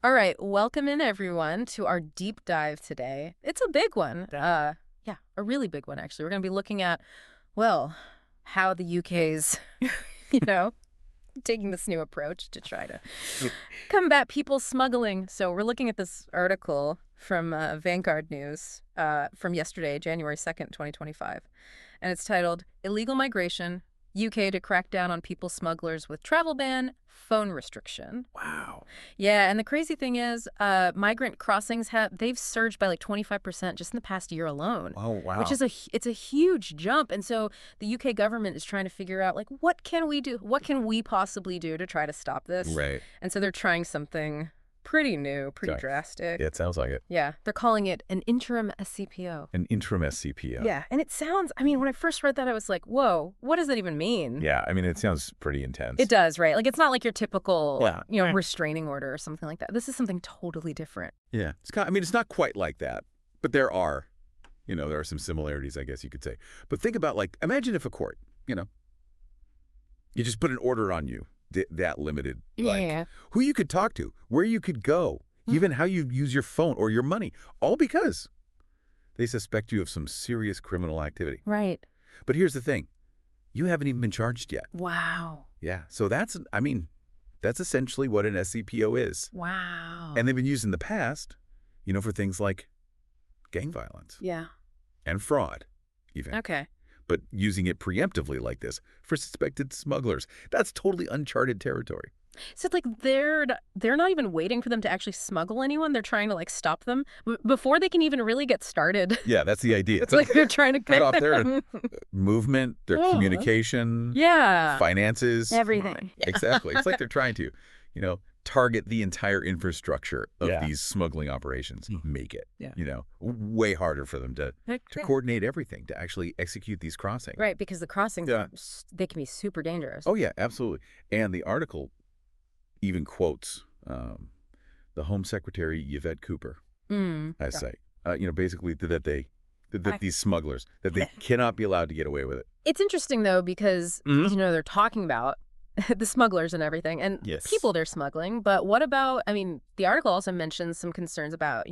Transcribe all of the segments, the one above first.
All right, welcome in everyone to our deep dive today. It's a big one. Yeah, a really big one actually. We're going to be looking at, well, how the UK's, you know, taking this new approach to try to combat people smuggling. So we're looking at this article from Vanguard News from yesterday, January 2nd, 2025. And it's titled Illegal Migration, UK to crack down on people smugglers with travel ban, phone restriction. Wow. Yeah, and the crazy thing is, migrant crossings they've surged by like 25% just in the past year alone. Oh, wow. Which is it's a huge jump. And so the UK government is trying to figure out, like, what can we do? What can we possibly do to try to stop this? Right. And so they're trying something pretty new, pretty Sorry. drastic. Yeah, it sounds like it. Yeah, they're calling it an interim SCPO. An interim SCPO. Yeah, and it sounds, I mean, when I first read that, I was like, whoa, what does that even mean? Yeah, I mean, it sounds pretty intense. It does, right? Like, it's not like your typical, Yeah. restraining order or something like that. This is something totally different. Yeah. I mean, it's not quite like that, but there are some similarities, I guess you could say. But think about, like, imagine if a court, you just put an order on you that limited. Yeah. Who you could talk to, where you could go, even how you use your phone or your money, all because they suspect you of some serious criminal activity. Right. But here's the thing. You haven't even been charged yet. Wow. Yeah. So that's essentially what an SCPO is. Wow. And they've been used in the past, for things like gang violence. Yeah. And fraud, even. Okay. But using it preemptively like this for suspected smugglers, that's totally uncharted territory. So it's like they're not even waiting for them to actually smuggle anyone. They're trying to, like, stop them before they can even really get started. Yeah, that's the idea. It's like they're trying to cut off their movement, their communication, finances. Everything. Yeah. Exactly. It's like they're trying to, target the entire infrastructure of these smuggling operations. Make it, way harder for them to coordinate everything, to actually execute these crossings. Right, because the crossings, they can be super dangerous. Oh, yeah, absolutely. And the article even quotes the Home Secretary Yvette Cooper, I say, basically that these smugglers, that they cannot be allowed to get away with it. It's interesting, though, because, they're talking about the smugglers and everything, and people they're smuggling. But what about, the article also mentions some concerns about,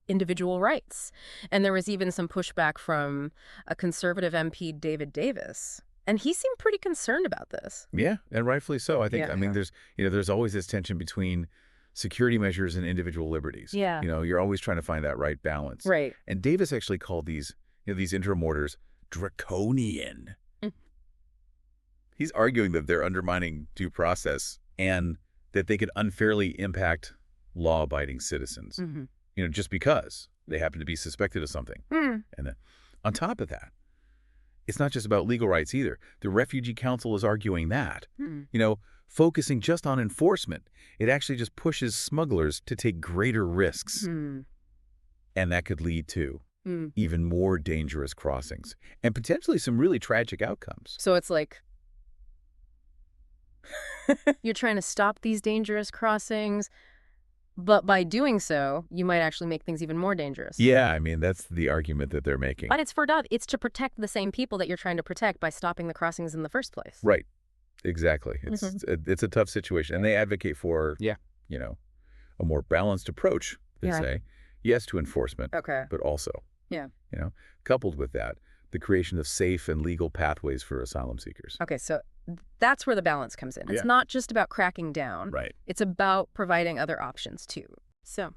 individual rights. And there was even some pushback from a conservative MP, David Davis. And he seemed pretty concerned about this. Yeah, and rightfully so. I think, there's always this tension between security measures and individual liberties. Yeah. You're always trying to find that right balance. Right. And Davis actually called these interim orders draconian. He's arguing that they're undermining due process and that they could unfairly impact law-abiding citizens, just because they happen to be suspected of something. And then, on top of that, it's not just about legal rights either. The Refugee Council is arguing that, focusing just on enforcement, it actually just pushes smugglers to take greater risks. And that could lead to even more dangerous crossings and potentially some really tragic outcomes. So it's like you're trying to stop these dangerous crossings, but by doing so, you might actually make things even more dangerous. Yeah, that's the argument that they're making. But it's to protect the same people that you're trying to protect by stopping the crossings in the first place. Right. Exactly. It's a tough situation. And they advocate for, a more balanced approach. They say, yes to enforcement, but also, coupled with that, the creation of safe and legal pathways for asylum seekers. Okay, so that's where the balance comes in. It's not just about cracking down. Right. It's about providing other options, too. So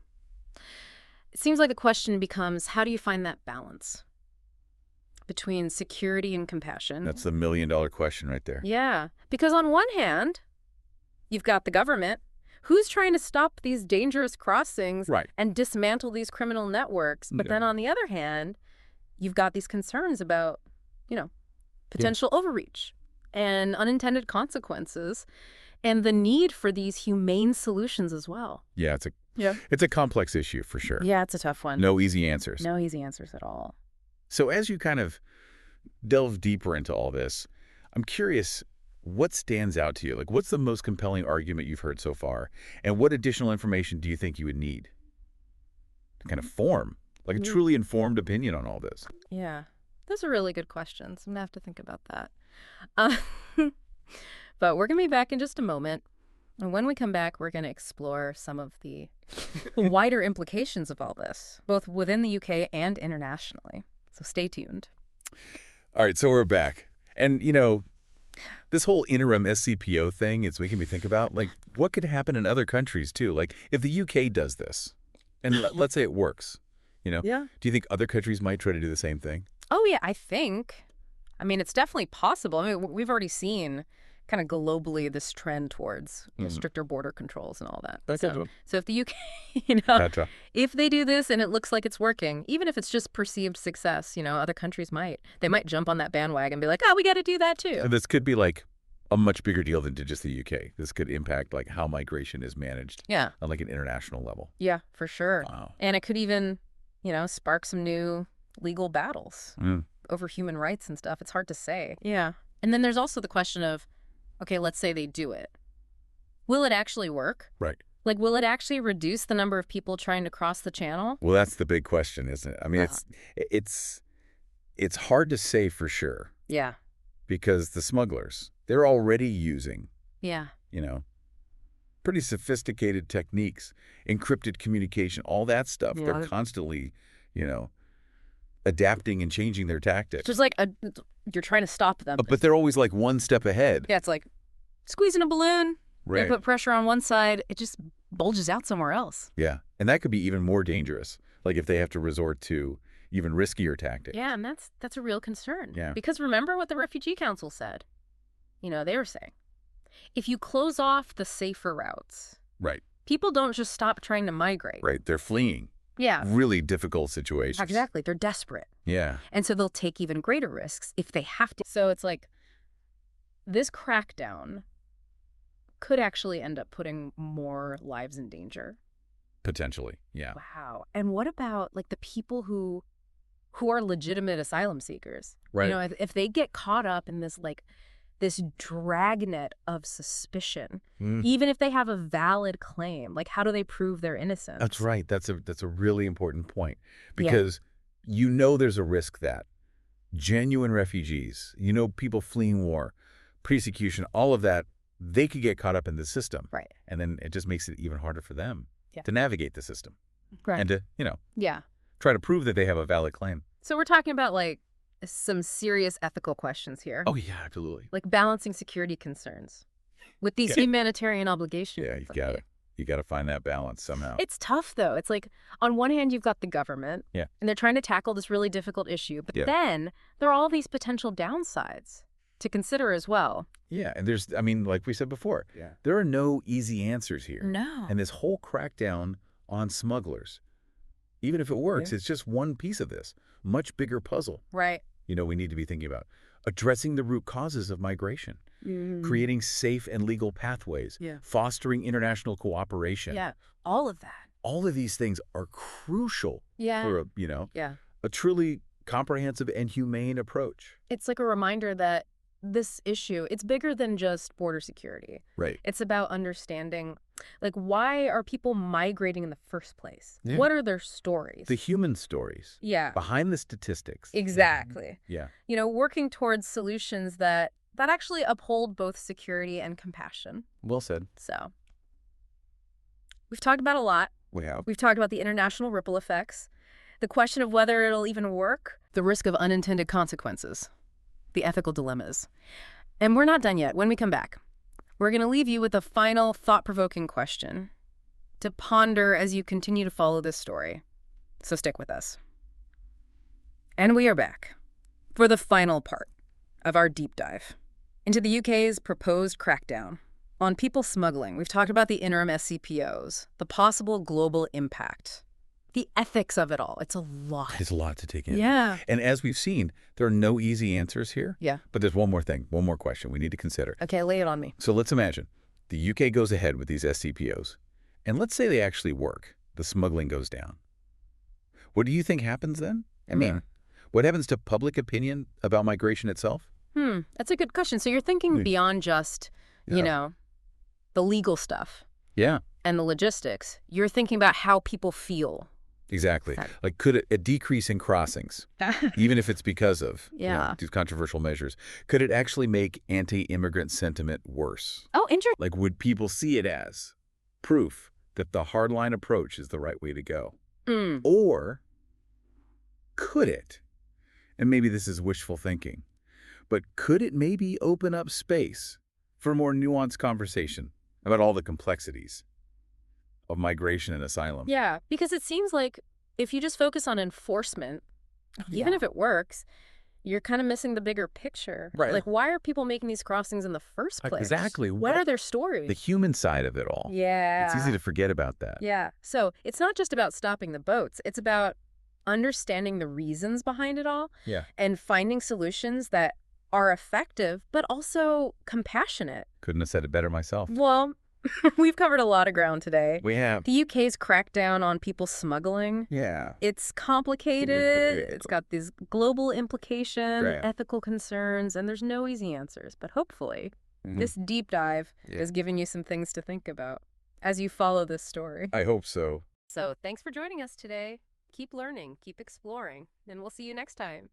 it seems like the question becomes, how do you find that balance between security and compassion? That's the million-dollar question right there. Yeah, because on one hand, you've got the government who's trying to stop these dangerous crossings and dismantle these criminal networks. But then on the other hand, you've got these concerns about, potential overreach and unintended consequences and the need for these humane solutions as well. Yeah, it's a complex issue for sure. Yeah, it's a tough one. No easy answers. No easy answers at all. So as you kind of delve deeper into all this, I'm curious, what stands out to you? Like, what's the most compelling argument you've heard so far? And what additional information do you think you would need to kind of form, like, a truly informed opinion on all this? Yeah, those are really good questions. I'm going to have to think about that. But we're going to be back in just a moment. And when we come back, we're going to explore some of the wider implications of all this, both within the UK and internationally. So stay tuned. All right, so we're back. And, this whole interim SCPO thing is making me think about, like, what could happen in other countries, too? Like, if the UK does this, and let's say it works, Yeah. do you think other countries might try to do the same thing? Oh, yeah, I think. I mean, it's definitely possible. I mean, we've already seen kind of globally this trend towards stricter border controls and all that. So if the UK, Gotcha. if they do this and it looks like it's working, even if it's just perceived success, other countries they might jump on that bandwagon and be like, oh, we got to do that too. And this could be like a much bigger deal than just the UK. This could impact like how migration is managed Yeah. on like an international level. Yeah, for sure. Wow. And it could even, spark some new legal battles over human rights and stuff. It's hard to say. Yeah. And then there's also the question of, okay, let's say they do it. Will it actually work? Right. Like, will it actually reduce the number of people trying to cross the channel? Well, that's the big question, isn't it? I mean, it's hard to say for sure. Yeah. Because the smugglers, they're already using, Yeah. pretty sophisticated techniques, encrypted communication, all that stuff. Yeah. They're constantly, adapting and changing their tactics. Just like you're trying to stop them. But they're always like one step ahead. Yeah, it's like squeezing a balloon. Right. They put pressure on one side, it just bulges out somewhere else. Yeah. And that could be even more dangerous, like if they have to resort to even riskier tactics. Yeah, and that's a real concern. Yeah. Because remember what the Refugee Council said. They were saying, if you close off the safer routes, Right. people don't just stop trying to migrate. Right. They're fleeing Yeah. really difficult situations. Exactly. They're desperate. Yeah. And so they'll take even greater risks if they have to. So it's like this crackdown could actually end up putting more lives in danger. Potentially. Yeah. Wow. And what about like the people who are legitimate asylum seekers? Right. If they get caught up in this dragnet of suspicion, even if they have a valid claim, like how do they prove their innocence? That's right. That's a really important point because there's a risk that genuine refugees, people fleeing war, persecution, all of that, they could get caught up in the system. Right. And then it just makes it even harder for them Yeah. to navigate the system. Right. And to, Yeah. try to prove that they have a valid claim. So we're talking about like some serious ethical questions here. Oh, yeah, absolutely. Like balancing security concerns with these humanitarian obligations. Yeah, you got to find that balance somehow. It's tough, though. It's like, on one hand, you've got the government, Yeah. and they're trying to tackle this really difficult issue. But Yeah. then there are all these potential downsides to consider as well. Yeah, and like we said before, there are no easy answers here. No. And this whole crackdown on smugglers, even if it works, it's just one piece of this much bigger puzzle. Right. We need to be thinking about addressing the root causes of migration, creating safe and legal pathways, fostering international cooperation. Yeah, all of that. All of these things are crucial for a truly comprehensive and humane approach. It's like a reminder that this issue, it's bigger than just border security. Right. It's about understanding, like, why are people migrating in the first place? Yeah. What are their stories? The human stories. Yeah. Behind the statistics. Exactly. Yeah. Working towards solutions that actually uphold both security and compassion. Well said. So we've talked about a lot. We have. We've talked about the international ripple effects, the question of whether it'll even work, the risk of unintended consequences, the ethical dilemmas. And we're not done yet. When we come back, we're going to leave you with a final thought-provoking question to ponder as you continue to follow this story. So stick with us. And we are back for the final part of our deep dive into the UK's proposed crackdown on people smuggling. We've talked about the interim SCPOs, the possible global impact, the ethics of it all. It's a lot. It's a lot to take in. Yeah. And as we've seen, there are no easy answers here. Yeah. But there's one more thing, one more question we need to consider. Okay, lay it on me. So let's imagine the UK goes ahead with these SCPOs, and let's say they actually work. The smuggling goes down. What do you think happens then? I mean, what happens to public opinion about migration itself? That's a good question. So you're thinking beyond just, the legal stuff. Yeah. And the logistics. You're thinking about how people feel Exactly. Like, could a decrease in crossings, even if it's because of Yeah. these controversial measures, could it actually make anti-immigrant sentiment worse? Oh, interesting. Like, would people see it as proof that the hardline approach is the right way to go? Or could it, and maybe this is wishful thinking, but could it maybe open up space for more nuanced conversation about all the complexities of migration and asylum? Yeah, because it seems like if you just focus on enforcement, even if it works, you're kind of missing the bigger picture. Right. Like, why are people making these crossings in the first place? Exactly. What are their stories? The human side of it all. Yeah. It's easy to forget about that. Yeah. So it's not just about stopping the boats. It's about understanding the reasons behind it all. Yeah. And finding solutions that are effective, but also compassionate. Couldn't have said it better myself. Well, we've covered a lot of ground today. We have. The UK's crackdown on people smuggling. Yeah. It's complicated. It's got these global implications, Right. ethical concerns, and there's no easy answers. But hopefully, this deep dive is giving you some things to think about as you follow this story. I hope so. So thanks for joining us today. Keep learning, keep exploring, and we'll see you next time.